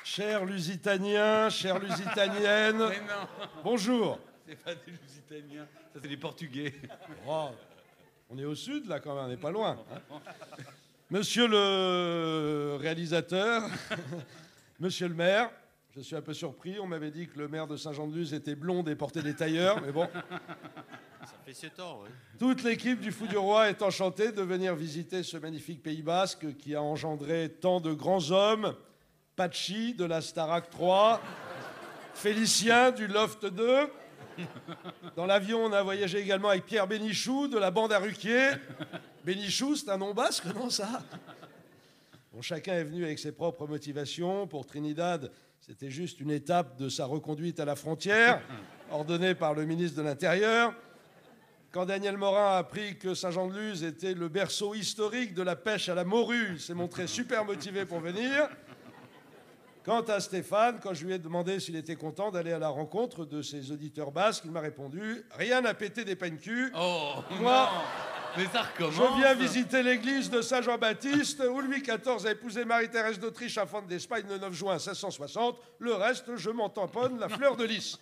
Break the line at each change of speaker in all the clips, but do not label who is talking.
Chers Lusitaniens, chères Lusitaniennes,
Mais non,
bonjour.
c'est pas des Lusitaniens, ça c'est des Portugais.
Oh, on est au sud, là, quand même, on n'est pas loin. Hein. Monsieur le réalisateur, monsieur le maire, je suis un peu surpris. On m'avait dit que le maire de Saint-Jean-de-Luz était blonde et portait des tailleurs, mais bon.
Ça fait 7 ans, oui.
Toute l'équipe du Fou du Roi est enchantée de venir visiter ce magnifique Pays Basque qui a engendré tant de grands hommes. Pachi de la Starac 3, Félicien du Loft 2. Dans l'avion, on a voyagé également avec Pierre Bénichou de la bande à Ruquier. Bénichou, c'est un nom basque, non, ça? Bon, chacun est venu avec ses propres motivations. Pour Trinidad, c'était juste une étape de sa reconduite à la frontière, ordonnée par le ministre de l'Intérieur. Quand Daniel Morin a appris que Saint-Jean-de-Luz était le berceau historique de la pêche à la morue, il s'est montré super motivé pour venir. Quant à Stéphane, quand je lui ai demandé s'il était content d'aller à la rencontre de ses auditeurs basques, il m'a répondu « Rien à péter des peines-culs.
Oh,
Moi,
non. Mais ça recommence.
Je viens visiter l'église de Saint-Jean-Baptiste, où Louis XIV a épousé Marie-Thérèse d'Autriche, infante d'Espagne, le 9 juin 1660. Le reste, je m'en tamponne la fleur de lys. »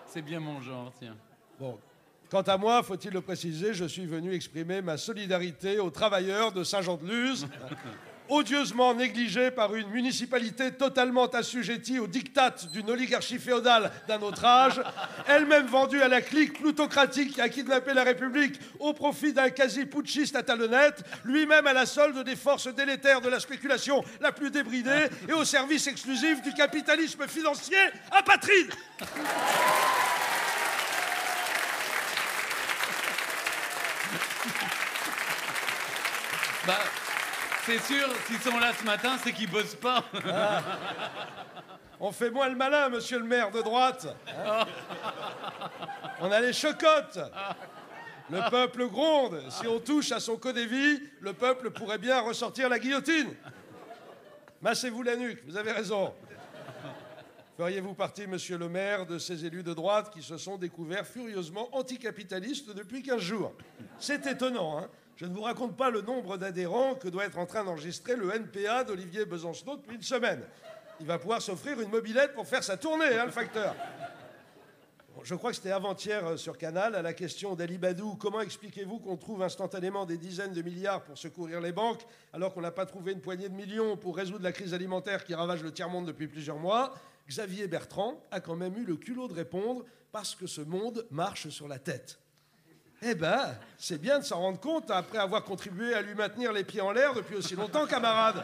C'est bien mon genre, tiens.
Bon. Quant à moi, faut-il le préciser, je suis venu exprimer ma solidarité aux travailleurs de Saint-Jean-de-Luz, odieusement négligés par une municipalité totalement assujettie aux diktats d'une oligarchie féodale d'un autre âge, elle-même vendue à la clique plutocratique qui a kidnappé la République au profit d'un quasi-putschiste à talonnette, lui-même à la solde des forces délétères de la spéculation la plus débridée et au service exclusif du capitalisme financier apatride.
Bah, c'est sûr, s'ils sont là ce matin, c'est qu'ils bossent pas.
Ah. On fait moins le malin, monsieur le maire de droite. Hein, on a les chocottes. Le peuple gronde. Si on touche à son codévi, le peuple pourrait bien ressortir la guillotine. Massez-vous la nuque, vous avez raison. Feriez-vous partie, monsieur le maire, de ces élus de droite qui se sont découverts furieusement anticapitalistes depuis 15 jours? C'est étonnant, hein? Je ne vous raconte pas le nombre d'adhérents que doit être en train d'enregistrer le NPA d'Olivier Besancenot depuis une semaine. Il va pouvoir s'offrir une mobilette pour faire sa tournée, hein, le facteur. Bon, je crois que c'était avant-hier sur Canal, à la question d'Ali Badou, comment expliquez-vous qu'on trouve instantanément des dizaines de milliards pour secourir les banques, alors qu'on n'a pas trouvé une poignée de millions pour résoudre la crise alimentaire qui ravage le tiers-monde depuis plusieurs mois? Xavier Bertrand a quand même eu le culot de répondre « parce que ce monde marche sur la tête ». Eh ben, c'est bien de s'en rendre compte après avoir contribué à lui maintenir les pieds en l'air depuis aussi longtemps, camarade.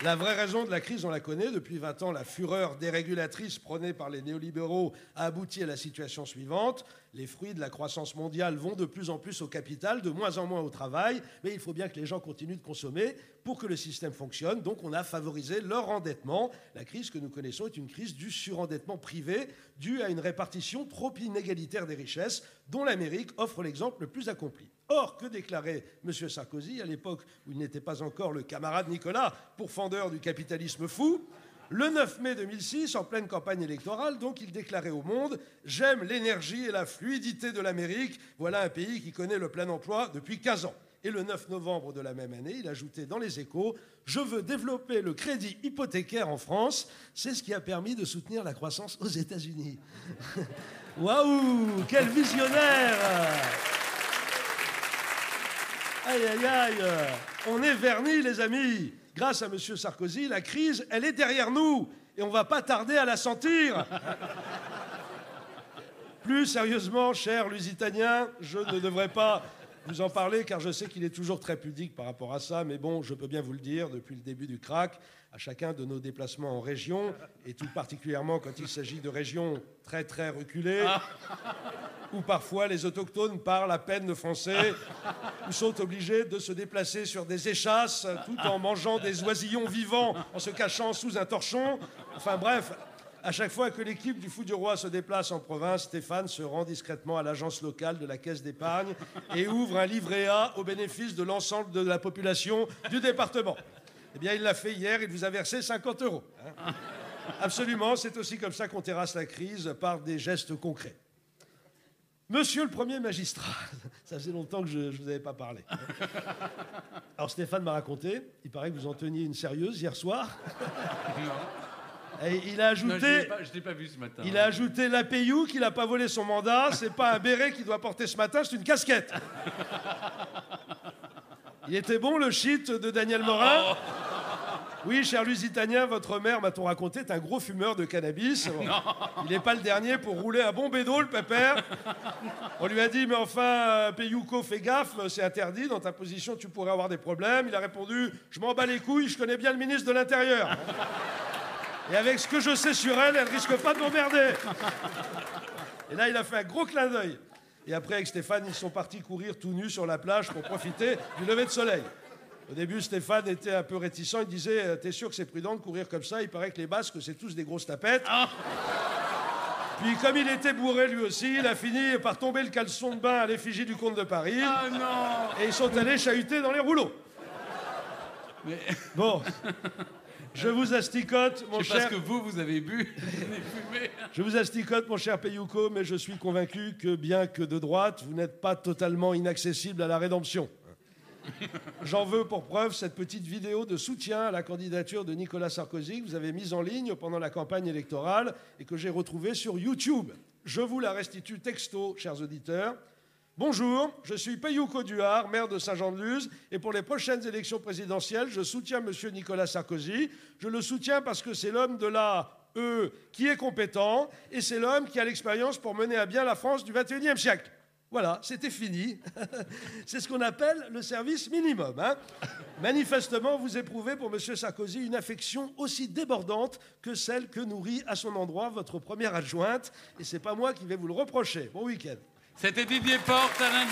La vraie raison de la crise, on la connaît. Depuis 20 ans, la fureur dérégulatrice prônée par les néolibéraux a abouti à la situation suivante. Les fruits de la croissance mondiale vont de plus en plus au capital, de moins en moins au travail, mais il faut bien que les gens continuent de consommer pour que le système fonctionne. Donc on a favorisé leur endettement. La crise que nous connaissons est une crise du surendettement privé due à une répartition trop inégalitaire des richesses dont l'Amérique offre l'exemple le plus accompli. Or, que déclarait M. Sarkozy à l'époque où il n'était pas encore le camarade Nicolas, pourfendeur du capitalisme fou? Le 9 mai 2006, en pleine campagne électorale, donc, il déclarait au monde « J'aime l'énergie et la fluidité de l'Amérique. Voilà un pays qui connaît le plein emploi depuis 15 ans. » Et le 9 novembre de la même année, il ajoutait dans les Échos « Je veux développer le crédit hypothécaire en France. C'est ce qui a permis de soutenir la croissance aux États-Unis. » Waouh, quel visionnaire! Aïe, aïe, aïe, on est vernis, les amis. Grâce à M. Sarkozy, la crise, elle est derrière nous. Et on ne va pas tarder à la sentir. Plus sérieusement, chers Lusitaniens, je ne devrais pas vous en parler, car je sais qu'il est toujours très pudique par rapport à ça. Mais bon, je peux bien vous le dire, depuis le début du crack, à chacun de nos déplacements en région, et tout particulièrement quand il s'agit de régions très, très reculées, où parfois les autochtones parlent à peine le français, ou sont obligés de se déplacer sur des échasses tout en mangeant des oisillons vivants, en se cachant sous un torchon. Enfin bref, à chaque fois que l'équipe du Fou du Roi se déplace en province, Stéphane se rend discrètement à l'agence locale de la Caisse d'épargne et ouvre un livret A au bénéfice de l'ensemble de la population du département. Eh bien, il l'a fait hier, il vous a versé 50 €. Hein. Absolument, c'est aussi comme ça qu'on terrasse la crise, par des gestes concrets. Monsieur le Premier magistrat, ça faisait longtemps que je ne vous avais pas parlé. Alors Stéphane m'a raconté, il paraît que vous en teniez une sérieuse hier soir. Et il a ajouté...
Non, je l'ai pas vu ce matin.
Il a ajouté l'APU qu'il n'a pas volé son mandat, c'est pas un béret qu'il doit porter ce matin, c'est une casquette. Il était bon le shit de Daniel Morin.
Oh.
Oui, cher Lusitanien, votre mère, m'a-t-on raconté, est un gros fumeur de cannabis. Bon, il n'est pas le dernier pour rouler un bon bédo, le pépère. On lui a dit, mais enfin, Peyouko, fais gaffe, c'est interdit, dans ta position, tu pourrais avoir des problèmes. Il a répondu, je m'en bats les couilles, je connais bien le ministre de l'Intérieur. Et avec ce que je sais sur elle, elle risque pas de m'emmerder. Et là, il a fait un gros clin d'œil. Et après, avec Stéphane, ils sont partis courir tout nus sur la plage pour profiter du lever de soleil. Au début, Stéphane était un peu réticent. Il disait, t'es sûr que c'est prudent de courir comme ça? Il paraît que les Basques, c'est tous des grosses tapettes. Ah. Puis comme il était bourré lui aussi, il a fini par tomber le caleçon de bain à l'effigie du comte de Paris.
Ah non.
Et ils sont allés chahuter dans les rouleaux.
Mais...
Bon, je vous asticote, mon cher...
Parce que vous avez bu, fumé.
Je vous asticote, mon cher Peyouko, mais je suis convaincu que, bien que de droite, vous n'êtes pas totalement inaccessible à la rédemption. J'en veux pour preuve cette petite vidéo de soutien à la candidature de Nicolas Sarkozy que vous avez mise en ligne pendant la campagne électorale et que j'ai retrouvée sur YouTube. Je vous la restitue texto, chers auditeurs. Bonjour, je suis Peyouko Duhard, maire de Saint-Jean-de-Luz, et pour les prochaines élections présidentielles, je soutiens M. Nicolas Sarkozy. Je le soutiens parce que c'est l'homme de la qui est compétent, et c'est l'homme qui a l'expérience pour mener à bien la France du XXIe siècle. Voilà, c'était fini. C'est ce qu'on appelle le service minimum. Hein. Manifestement, vous éprouvez pour M. Sarkozy une affection aussi débordante que celle que nourrit à son endroit votre première adjointe. Et c'est pas moi qui vais vous le reprocher. Bon week-end.
C'était Didier Porte, à lundi.